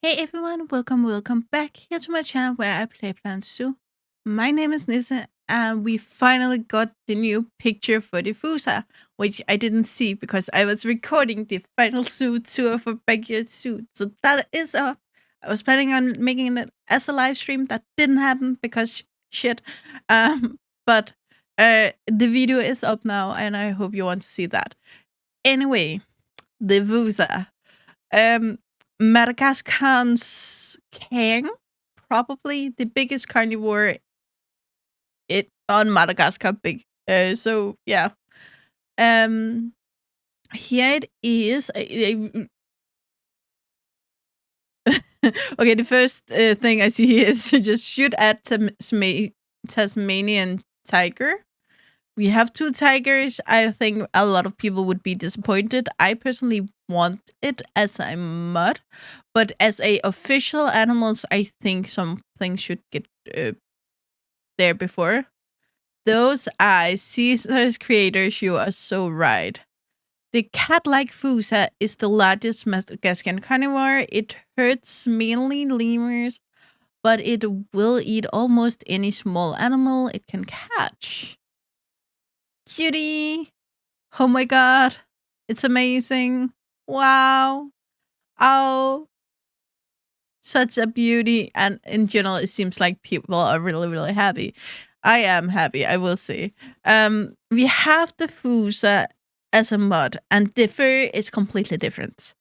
Hey everyone, welcome back here to my channel where I play Plants Zoo. My name is Nissa, and we finally got the new picture for the Fossa, which I didn't see because I was recording the final zoo tour for Backyard Zoo. So that is up. I was planning on making it as a live stream. That didn't happen because shit. But the video is up now, and I hope you want to see that. Anyway, the Fossa. Um, Madagascar's king, probably the biggest carnivore it on Madagascar. Big. So yeah. Um, Here it is. Okay, the first thing I see here is to just shoot at Tasmanian tiger. We have two tigers. I think a lot of people would be disappointed. I personally want it as a mod, but as a official animals, I think some things should get there before. Those eyes, Caesar's creators, you are so right. The cat-like Fossa is the largest Madagascan carnivore. It hurts mainly lemurs, but it will eat almost any small animal it can catch. Cutie! Oh my god. It's amazing. Wow. Oh, such a beauty. And in general, it seems like people are really, really happy. I am happy, I will say. We have the Fusa as a mod, and the fur is completely different.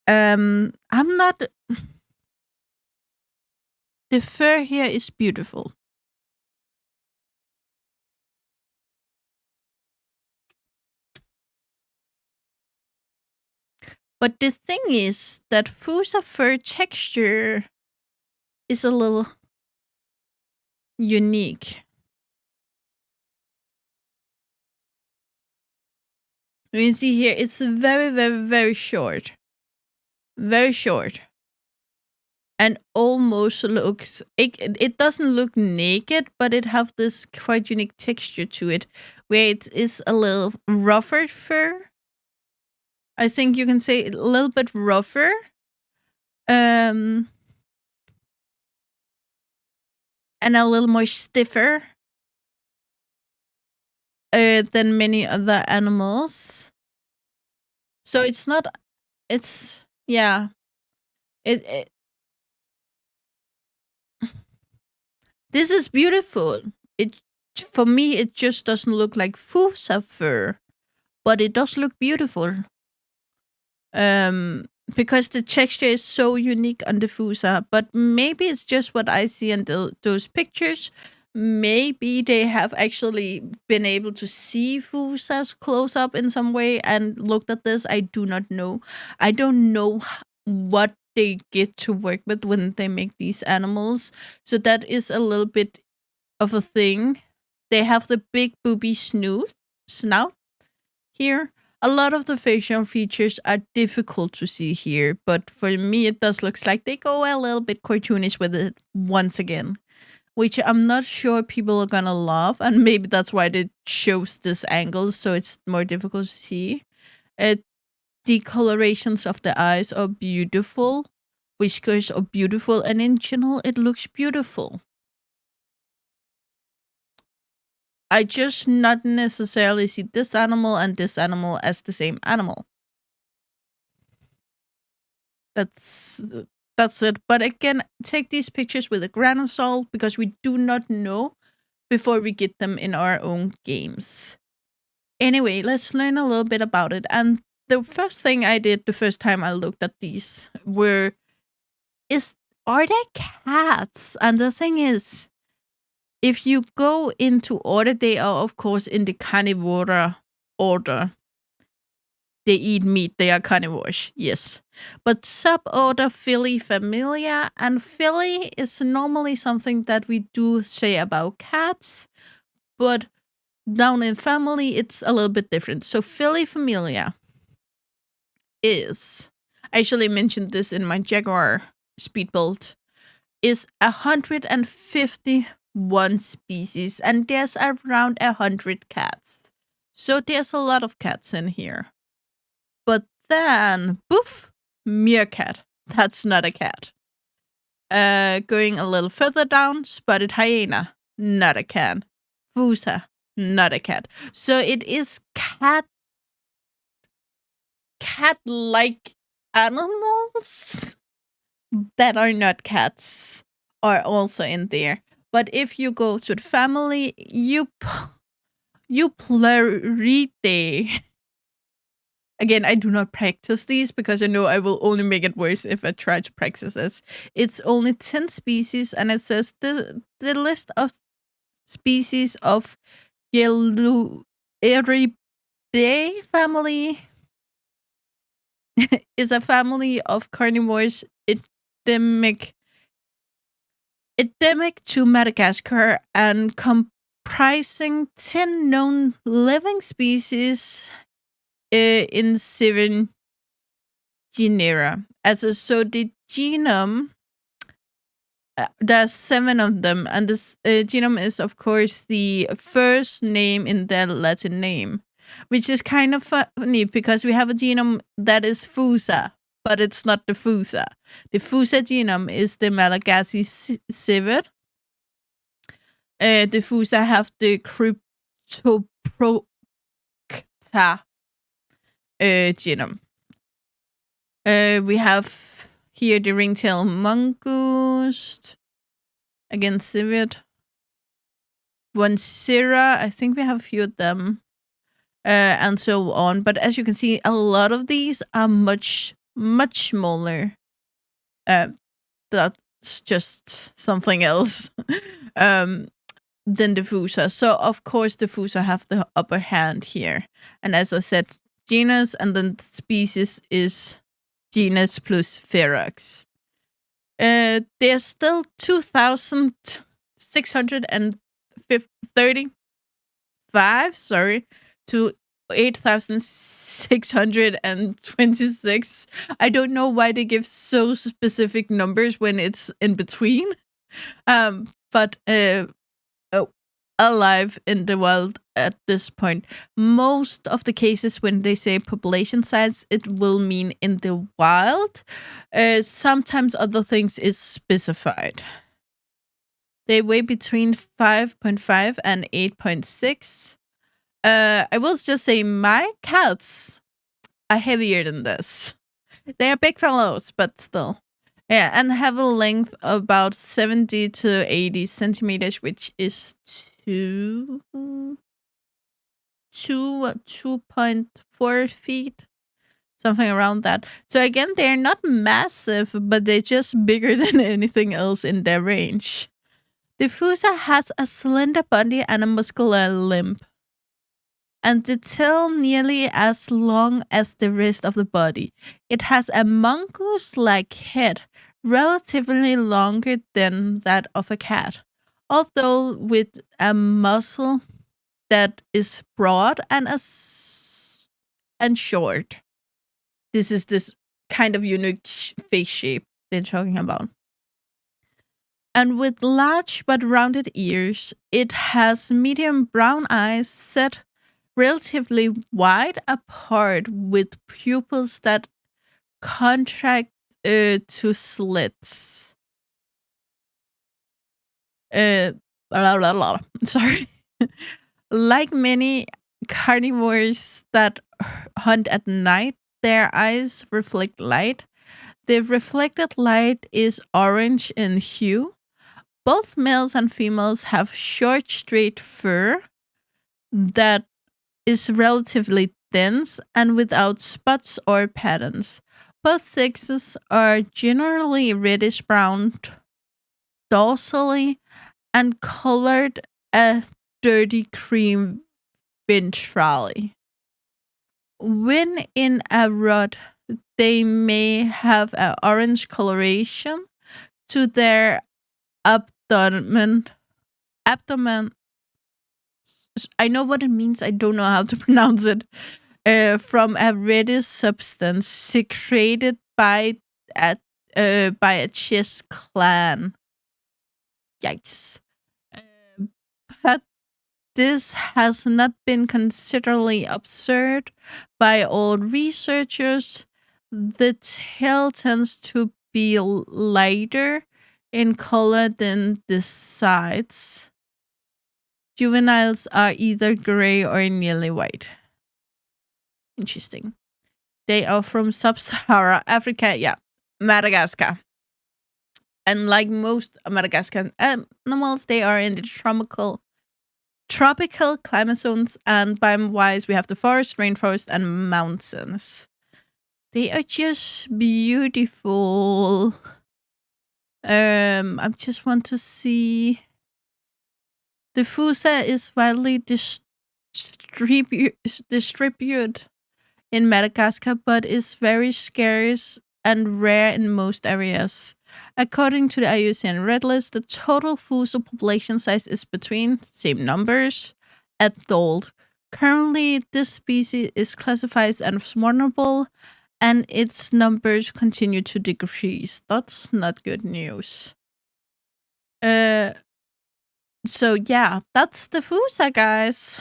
I'm not. The fur here is beautiful. But the thing is that Fusa fur texture is a little unique. You see here, it's very, very, very short. Very short. And almost looks, it doesn't look naked, but it have this quite unique texture to it, where it is a little rougher fur. I think you can say a little bit rougher. And a little more stiffer than many other animals. So it's not, it's, yeah. It This is beautiful. It For me, it just doesn't look like Fusa fur, but it does look beautiful. Because the texture is so unique on the Fusa. But maybe it's just what I see in those pictures. Maybe they have actually been able to see Fusas close up in some way and looked at this. I do not know. I don't know what they get to work with when they make these animals. So that is a little bit of a thing. They have the big booby snout here. A lot of the facial features are difficult to see here, but for me, it does look like they go a little bit cartoonish with it once again, which I'm not sure people are gonna love, and maybe that's why they chose this angle, so it's more difficult to see. The colorations of the eyes are beautiful, whiskers are beautiful, and in general, it looks beautiful. I just not necessarily see this animal and this animal as the same animal. That's that's it. But again, take these pictures with a grain of salt because we do not know before we get them in our own games. Anyway, let's learn a little bit about it. And the first thing I did the first time I looked at these are they cats? And the thing is, if you go into order, they are of course in the carnivora order. They eat meat, they are carnivores, yes. But suborder Familia, and Philly is normally something that we do say about cats, but down in family, it's a little bit different. So Familia is, I actually mentioned this in my Jaguar speed build, is 151 species, and there's around 100 cats. So there's a lot of cats in here. But then, poof, meerkat. That's not a cat. Going a little further down, spotted hyena, not a cat. Fossa, not a cat. So it is cat-like animals that are not cats are also in there. But if you go to the family, Eupleridae. Again, I do not practice these because I know I will only make it worse if I try to practice this. It's only 10 species, and it says the list of species of Eupleridae family is a family of carnivores endemic to Madagascar and comprising 10 known living species in 7 genera. So the genome, there's 7 of them, and this genome is, of course, the first name in their Latin name, which is kind of funny because we have a genome that is Fossa, but it's not the Fossa. The Fossa genome is the Malagasy civet. The Fossa have the Cryptoprocta genome. We have here the ringtail mongoose, again civet. Wansira, I think we have a few of them, and so on. But as you can see, a lot of these are much, much smaller. That's just something else than the Fossa. So, of course, the Fossa have the upper hand here. And as I said, genus and then species is genus plus ferox. There's still 2,635, to 8,626. I don't know why they give so specific numbers when it's in between. But alive in the world at this point. Most of the cases when they say population size, it will mean in the wild. Sometimes other things is specified. They weigh between 5.5 and 8.6. I will just say my cats are heavier than this. They are big fellows, but still. Yeah, and have a length of about 70 to 80 centimeters, which is 2.4 feet, something around that. So again, they're not massive, but they're just bigger than anything else in their range. The Fossa has a slender body and a muscular limb, and the tail nearly as long as the rest of the body. It has a mongoose-like head, relatively longer than that of a cat, although with a muzzle that is broad and short. This is this kind of unique face shape they're talking about. And with large but rounded ears, it has medium brown eyes set relatively wide apart with pupils that contract to slits. Sorry. Like many carnivores that hunt at night, their eyes reflect light. The reflected light is orange in hue. Both males and females have short, straight fur that is relatively dense and without spots or patterns. Both sexes are generally reddish-brown dorsally and colored a dirty cream ventrally. When in a rut, they may have an orange coloration to their abdomen. I know what it means. I don't know how to pronounce it. From a reddish substance secreted by a chest gland. Yikes! But this has not been considerably observed by all researchers. The tail tends to be lighter in color than the sides. Juveniles are either gray or nearly white. Interesting. They are from Sub-Sahara Africa, yeah, Madagascar. And like most Madagascan animals, they are in the tropical climate zones, and biome-wise, we have the forest, rainforest, and mountains. They are just beautiful. I just want to see. The Fossa is widely distributed in Madagascar, but is very scarce and rare in most areas. According to the IUCN Red List, the total Fossa population size is between, same numbers, adult. Currently, this species is classified as vulnerable, and its numbers continue to decrease. That's not good news. So yeah, that's the Fossa, guys.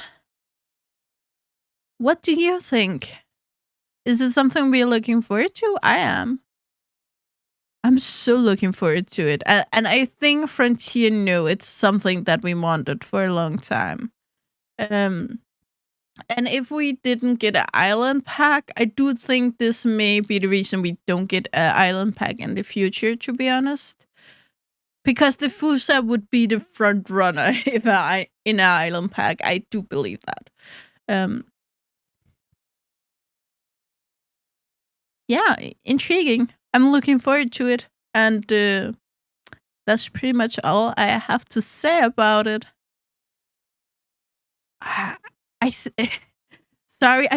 What do you think? Is it something we're looking forward to? I am. I'm so looking forward to it. And I think Frontier knew it's something that we wanted for a long time. And if we didn't get an island pack, I do think this may be the reason we don't get an island pack in the future, to be honest. Because the Fossa would be the front runner if in an island pack. I do believe that. Yeah, intriguing. I'm looking forward to it. And that's pretty much all I have to say about it. I, sorry,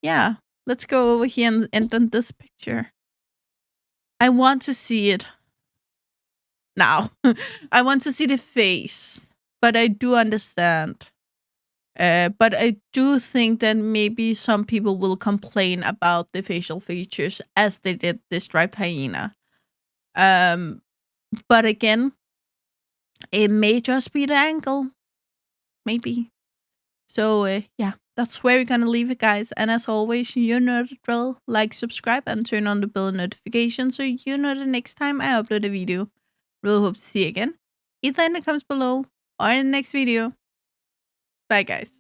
yeah, let's go over here and end on this picture. I want to see it now. I want to see the face, but I do understand. But I do think that maybe some people will complain about the facial features as they did the striped hyena. But again, it may just be the angle. Maybe. So, yeah, that's where we're gonna leave it, guys. And as always, you know the drill. Like, subscribe, and turn on the bell notification so you know the next time I upload a video. Really hope to see you again, either in the comments below or in the next video. Bye, guys.